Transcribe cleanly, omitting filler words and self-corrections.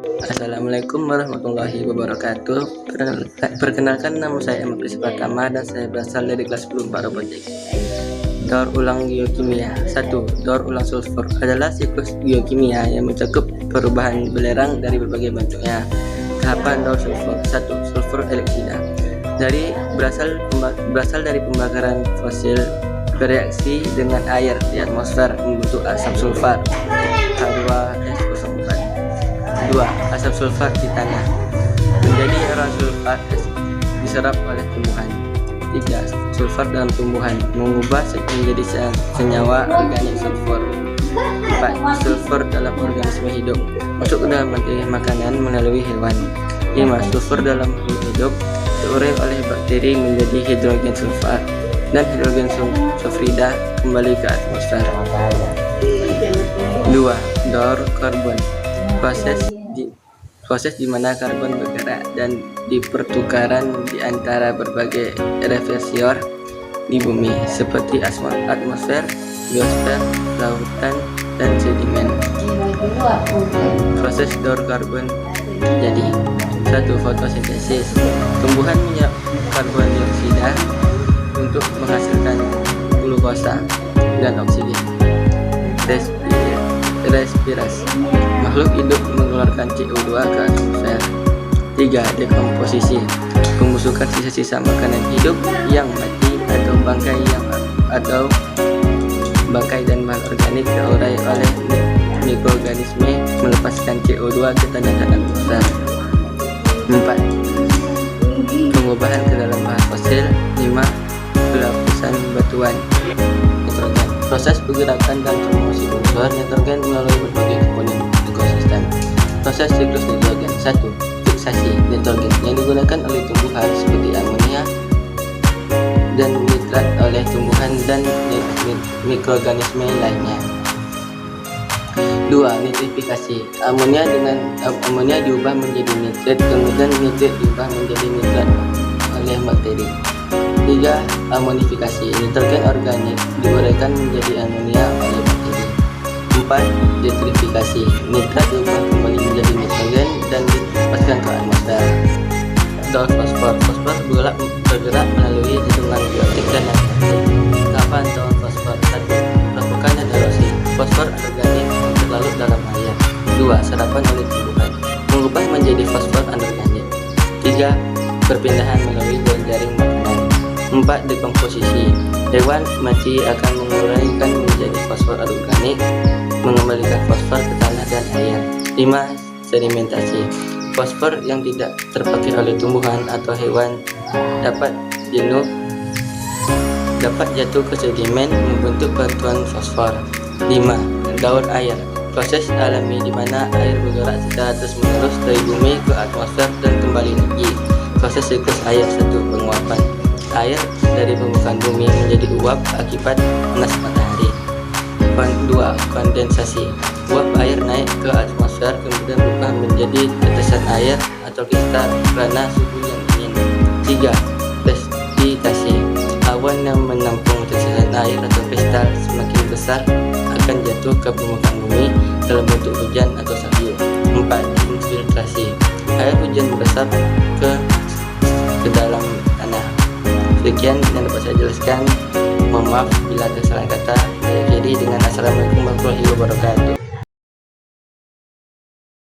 Assalamualaikum warahmatullahi wabarakatuh. Perkenalkan, nama saya Ahmad Pratama dan saya berasal dari kelas 10 Robotik. Daur ulang geokimia. 1. Daur ulang sulfur adalah siklus geokimia yang mencakup perubahan belerang dari berbagai bentuknya. Tahapan daur sulfur. 1. Sulfur elektrida. Berasal dari pembakaran fosil bereaksi dengan air di atmosfer membentuk asap sulfat H2SO4. 2. Asap sulfat di tanah menjadi air sulfat diserap oleh tumbuhan. 3. Sulfat dalam tumbuhan mengubah menjadi senyawa organik sulfur. 4. Sulfur dalam organisme hidup masuk ke dalam rantai makanan melalui hewan. 5. Sulfur dalam makhluk hidup diurai oleh bakteri menjadi hidrogen sulfat dan hidrogen sulfida kembali ke atmosfer. 2. Daur karbon. Proses di mana karbon bergerak dan dipertukaran di antara berbagai reservoir di bumi seperti atmosfer, biosfer, lautan, dan sedimen. Proses daur karbon jadi 1. Fotosintesis. Tumbuhan menyerap karbon dioksida untuk menghasilkan glukosa dan oksigen. Respirasi. Makhluk hidup mengeluarkan CO2 ke atmosfer. 3. Dekomposisi. Pembusukan sisa-sisa makanan hidup yang mati atau bangkai dan bahan organik diurai oleh mikroorganisme melepaskan CO2 ke tanah dan atmosfer. 4. Pengubahan ke dalam bahan fosil. 5. Pelapisan batuan nitrogen. Proses pergerakan dan transformasi unsur nitrogen melalui berbagai komponen ekosistem. Proses siklus nitrogen. 1. Fiksasi nitrogen yang digunakan oleh tumbuhan seperti amonia dan nitrat oleh tumbuhan dan mikroorganisme lainnya. 2. Nitrifikasi. Amonia diubah menjadi nitrat, kemudian nitrat diubah menjadi nitrat oleh bakteri. 3. Amonifikasi. Nitrogen organik diuraikan menjadi amonia oleh bakteri. 4. Nitrifikasi. Nitrat diubah kembali menjadi nitrogen dan dilepaskan ke atmosfer. Daur fosfor. Fosfor bergerak melalui hitungan biotik dan aktif. Tahapan daur fosfor. 1. Perapukan dan erosi. Fosfor organik terlarut dalam air. 2. Serapan oleh tumbuhan mengubah menjadi fosfor anorganik. 3. Perpindahan melalui jaring makanan. 4. Dekomposisi. Hewan mati akan menguraikan menjadi fosfor organik, mengembalikan fosfor ke tanah dan air. 5. Sedimentasi. Fosfor yang tidak terpakai oleh tumbuhan atau hewan dapat jatuh ke sedimen membentuk batuan fosfor. 5. Daur air. Proses alami di mana air bergerak secara terus-menerus dari bumi ke atmosfer dan kembali lagi. Proses siklus air. 1. Penguapan. Air dari permukaan bumi menjadi uap akibat panas matahari. 2. Kondensasi. Uap air naik ke atmosfer kemudian berubah menjadi tetesan air atau kristal karena suhu yang dingin. 3. Presipitasi. Awan yang menampung tetesan air atau kristal semakin besar akan jatuh ke permukaan bumi dalam bentuk hujan atau salju. 4. Infiltrasi. Air hujan meresap ke dalam tanah. Sekian yang dapat saya jelaskan. Mohon maaf bila ada salah kata. Saya akhiri dengan assalamualaikum warahmatullahi wabarakatuh.